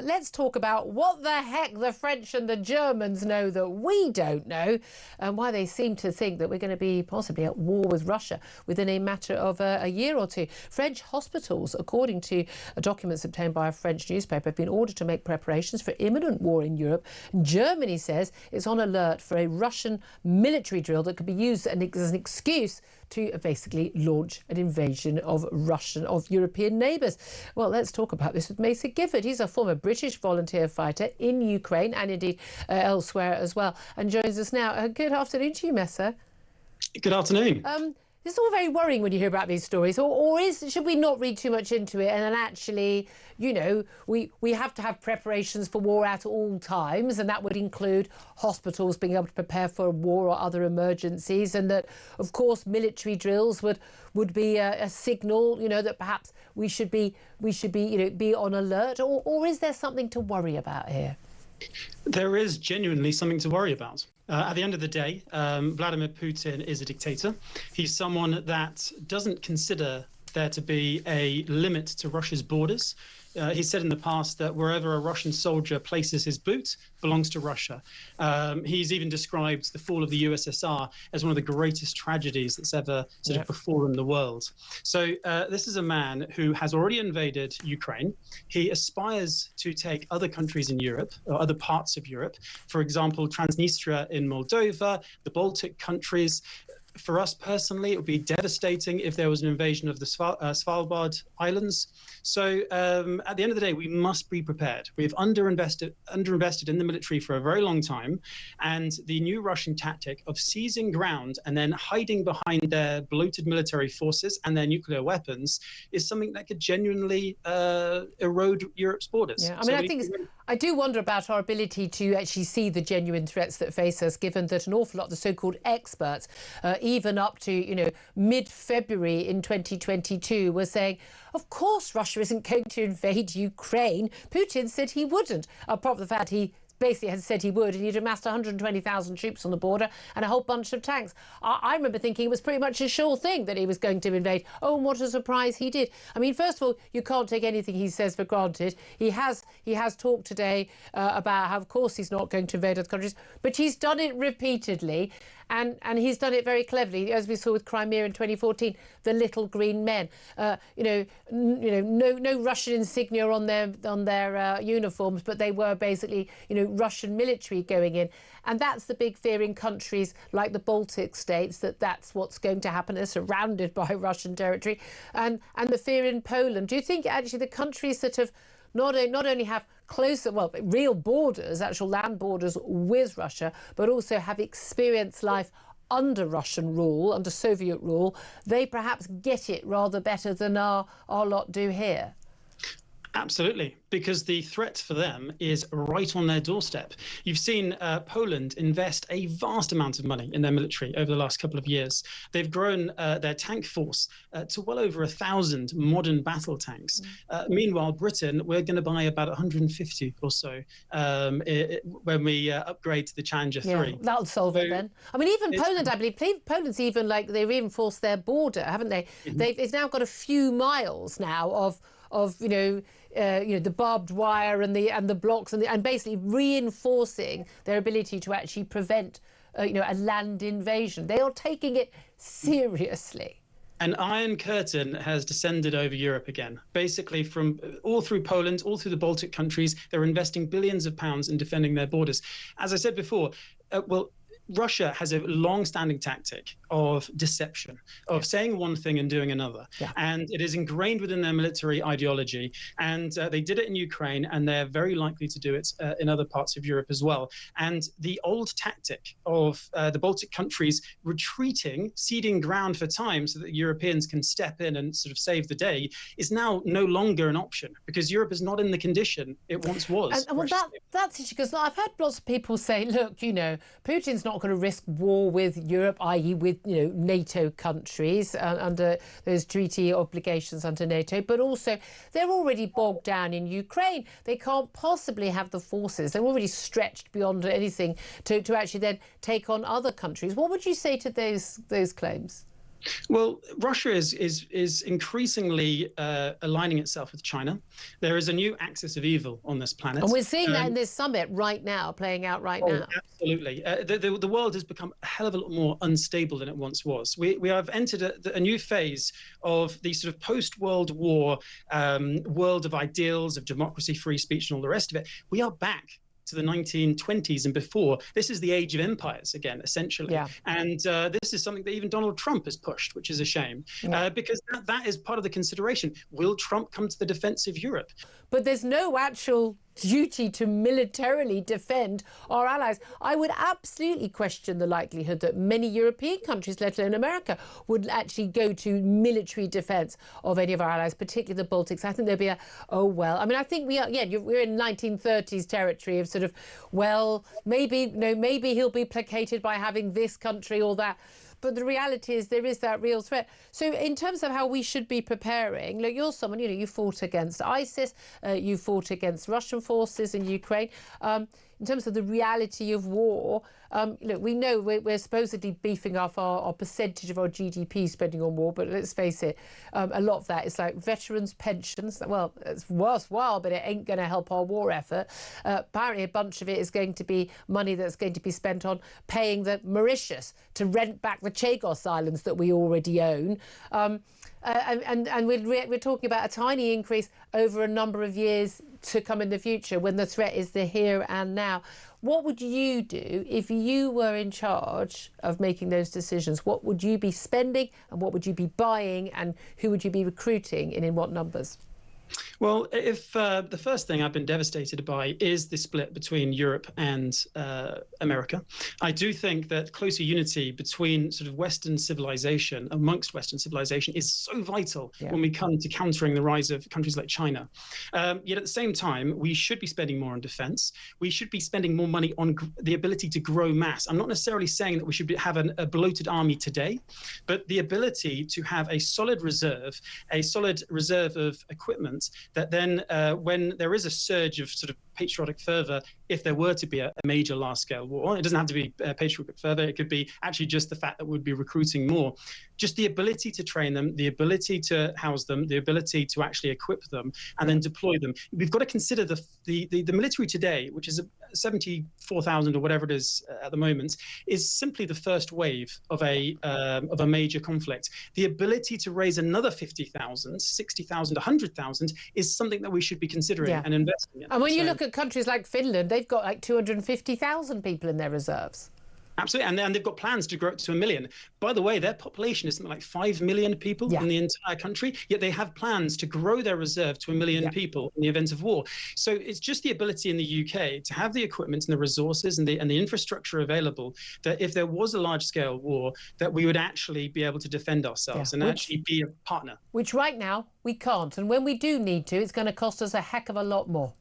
let's talk about what the heck the French and the Germans know that we don't know, and why they seem to think that we're going to be possibly at war with Russia within a matter of a year or two. French hospitals, according to documents obtained by a French newspaper, have been ordered to make preparations for imminent war in Europe. Germany says it's on alert for a Russian military drill that could be used as an excuse to basically launch an invasion of European neighbours. Well, let's talk about this with Mason Gifford. He's a former British volunteer fighter in Ukraine and indeed elsewhere as well, and joins us now. Good afternoon to you, Mesa. Good afternoon. This is all very worrying when you hear about these stories, or should we not read too much into it? And then actually, you know, we have to have preparations for war at all times, and that would include hospitals being able to prepare for a war or other emergencies, and that, of course, military drills would be a signal, you know, that perhaps we should be be on alert, or is there something to worry about here? There is genuinely something to worry about. At the end of the day, Vladimir Putin is a dictator. He's someone that doesn't consider there to be a limit to Russia's borders. He said in the past that wherever a Russian soldier places his boot belongs to Russia. He's even described the fall of the USSR as one of the greatest tragedies that's ever sort of befallen the world. So this is a man who has already invaded Ukraine. He aspires to take other countries in Europe, or other parts of Europe, for example, Transnistria in Moldova, the Baltic countries. For us personally, it would be devastating if there was an invasion of the Svalbard Islands. So at the end of the day, we must be prepared. We've underinvested in the military for a very long time. And the new Russian tactic of seizing ground and then hiding behind their bloated military forces and their nuclear weapons is something that could genuinely erode Europe's borders. Yeah, I mean, I do wonder about our ability to actually see the genuine threats that face us, given that an awful lot of the so-called experts, even up to, you know, mid-February in 2022, were saying, of course, Russia isn't going to invade Ukraine. Putin said he wouldn't, apart from the fact he basically had said he would, and he'd amassed 120,000 troops on the border and a whole bunch of tanks. I remember thinking it was pretty much a sure thing that he was going to invade. Oh, and what a surprise he did. I mean, first of all, you can't take anything he says for granted. He has talked today about how, of course, he's not going to invade other countries, but he's done it repeatedly. And he's done it very cleverly, as we saw with Crimea in 2014, the little green men. No Russian insignia on their uniforms, but they were basically, Russian military going in. And that's the big fear in countries like the Baltic states, that's what's going to happen. They're surrounded by Russian territory. And the fear in Poland. Do you think actually the countries that have not only have closer, real borders, actual land borders with Russia, but also have experienced life under Russian rule, under Soviet rule, they perhaps get it rather better than our lot do here? Absolutely, because the threat for them is right on their doorstep. You've seen Poland invest a vast amount of money in their military over the last couple of years. They've grown their tank force to well over 1,000 modern battle tanks. Meanwhile, Britain, we're going to buy about 150 or so when we upgrade to the Challenger 3. Yeah, that'll solve it then. I mean, even Poland, I believe, Poland's even they reinforced their border, haven't they? It's now got a few miles now of the barbed wire and the blocks and basically reinforcing their ability to actually prevent a land invasion. They are taking it seriously. An iron curtain has descended over Europe again. Basically, from all through Poland, all through the Baltic countries, they're investing billions of pounds in defending their borders. As I said before, Russia has a long-standing tactic of deception, of saying one thing and doing another. Yeah. And it is ingrained within their military ideology. And they did it in Ukraine, and they're very likely to do it in other parts of Europe as well. And the old tactic of the Baltic countries retreating, ceding ground for time so that Europeans can step in and sort of save the day is now no longer an option, because Europe is not in the condition it once was. And that's interesting, because I've heard lots of people say, look, Putin's not going to risk war with Europe, i.e. with NATO countries under those treaty obligations under NATO, but also they're already bogged down in Ukraine. They can't possibly have the forces. They're already stretched beyond anything to actually then take on other countries. What would you say to those claims? Well, Russia is increasingly aligning itself with China. There is a new axis of evil on this planet. And we're seeing that in this summit right now, playing out right now. Absolutely. The world has become a hell of a lot more unstable than it once was. We have entered a new phase of the sort of post-World War world of ideals, of democracy, free speech, and all the rest of it. We are back to the 1920s and before. This is the age of empires again, essentially. Yeah. And this is something that even Donald Trump has pushed, which is a shame, because that is part of the consideration. Will Trump come to the defense of Europe? But there's no actual duty to militarily defend our allies. I would absolutely question the likelihood that many European countries, let alone America, would actually go to military defence of any of our allies, particularly the Baltics. I think there'd be a, oh, well. I mean, I think we're in 1930s territory of sort of, well, maybe, maybe he'll be placated by having this country or that. But the reality is there is that real threat. So in terms of how we should be preparing, look, you're someone, you fought against ISIS, you fought against Russian forces in Ukraine. In terms of the reality of war, look, we know we're supposedly beefing up our percentage of our GDP spending on war, but let's face it, a lot of that is like veterans' pensions. Well, it's worthwhile, but it ain't going to help our war effort. Apparently, a bunch of it is going to be money that's going to be spent on paying the Mauritius to rent back the Chagos Islands that we already own. And we're talking about a tiny increase over a number of years to come in the future when the threat is the here and now. What would you do if you were in charge of making those decisions? What would you be spending and what would you be buying and who would you be recruiting and in what numbers? Well, if the first thing I've been devastated by is the split between Europe and America, I do think that closer unity between sort of Western civilization, amongst Western civilization, is so vital when we come to countering the rise of countries like China. Yet at the same time, we should be spending more on defense. We should be spending more money on the ability to grow mass. I'm not necessarily saying that we should have a bloated army today, but the ability to have a solid reserve of equipment that then when there is a surge of sort of patriotic fervor, if there were to be a major large-scale war, it doesn't have to be patriotic fervor, it could be actually just the fact that we'd be recruiting more. Just the ability to train them, the ability to house them, the ability to actually equip them and then deploy them. We've got to consider the military today, which is 74,000 or whatever it is at the moment, is simply the first wave of a major conflict. The ability to raise another 50,000, 60,000, 100,000 is something that we should be considering and investing in. And when you look at countries like Finland, they've got like 250,000 people in their reserves. Absolutely, and they've got plans to grow it to 1 million. By the way, their population is something like 5 million people in the entire country, yet they have plans to grow their reserve to 1 million people in the event of war. So it's just the ability in the UK to have the equipment and the resources and the infrastructure available that if there was a large-scale war, that we would actually be able to defend ourselves and actually be a partner. Which right now we can't, and when we do need to, it's going to cost us a heck of a lot more.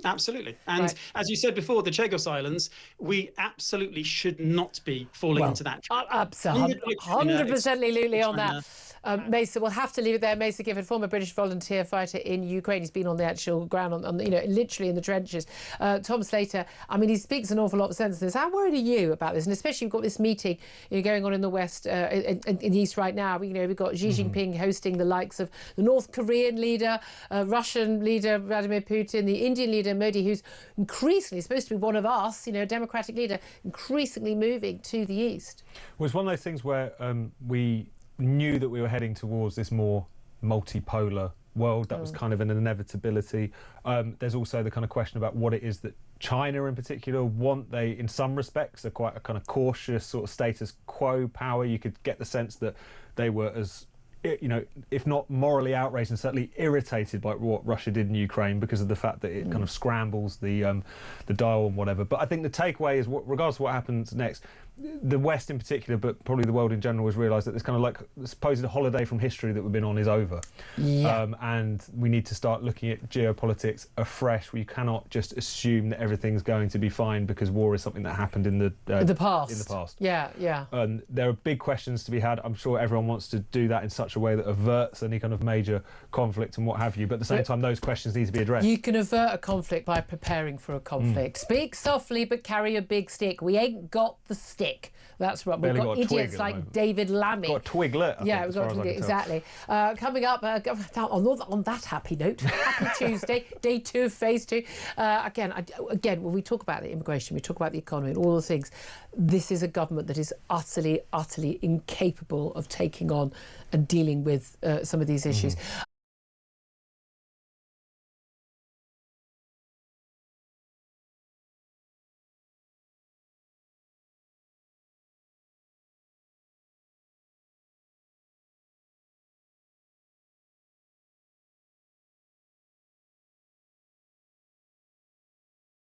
Absolutely. And as you said before, the Chagos Islands, we absolutely should not be falling into that trap. Absolutely, 100% on that. Mesa, we'll have to leave it there. Mesa Gifford, former British volunteer fighter in Ukraine. He's been on the actual ground, literally in the trenches. Tom Slater, I mean, he speaks an awful lot of sense in this. How worried are you about this? And especially we've got this meeting going on in the West, in the East right now. We've got Xi Jinping hosting the likes of the North Korean leader, Russian leader Vladimir Putin, the Indian leader Modi, who's increasingly supposed to be one of us, a democratic leader, increasingly moving to the East. Well, it's one of those things where we knew that we were heading towards this more multipolar world. That was kind of an inevitability. There's also the kind of question about what it is that China in particular want. They, in some respects, are quite a kind of cautious sort of status quo power. You could get the sense that they were as, if not morally outraged and certainly irritated by what Russia did in Ukraine because of the fact that it kind of scrambles the dial and whatever. But I think the takeaway is, regardless of what happens next, the West in particular, but probably the world in general, has realised that this kind of like supposed holiday from history that we've been on is over. And we need to start looking at geopolitics afresh. We cannot just assume that everything's going to be fine because war is something that happened in the past. And there are big questions to be had. I'm sure everyone wants to do that in such a way that averts any kind of major conflict and what have you. But at the same time, those questions need to be addressed. You can avert a conflict by preparing for a conflict. Speak softly, but carry a big stick. We ain't got the stick. stick. That's right. We've Barely got got a twig idiots at the like moment. David Lammy. Got a twiglet. I Yeah, think, we've as got far as I can tell. exactly. Coming up, on that happy note, happy Tuesday, day 2 of phase 2. Again, when we talk about the immigration, we talk about the economy and all the things, this is a government that is utterly, utterly incapable of taking on and dealing with some of these issues.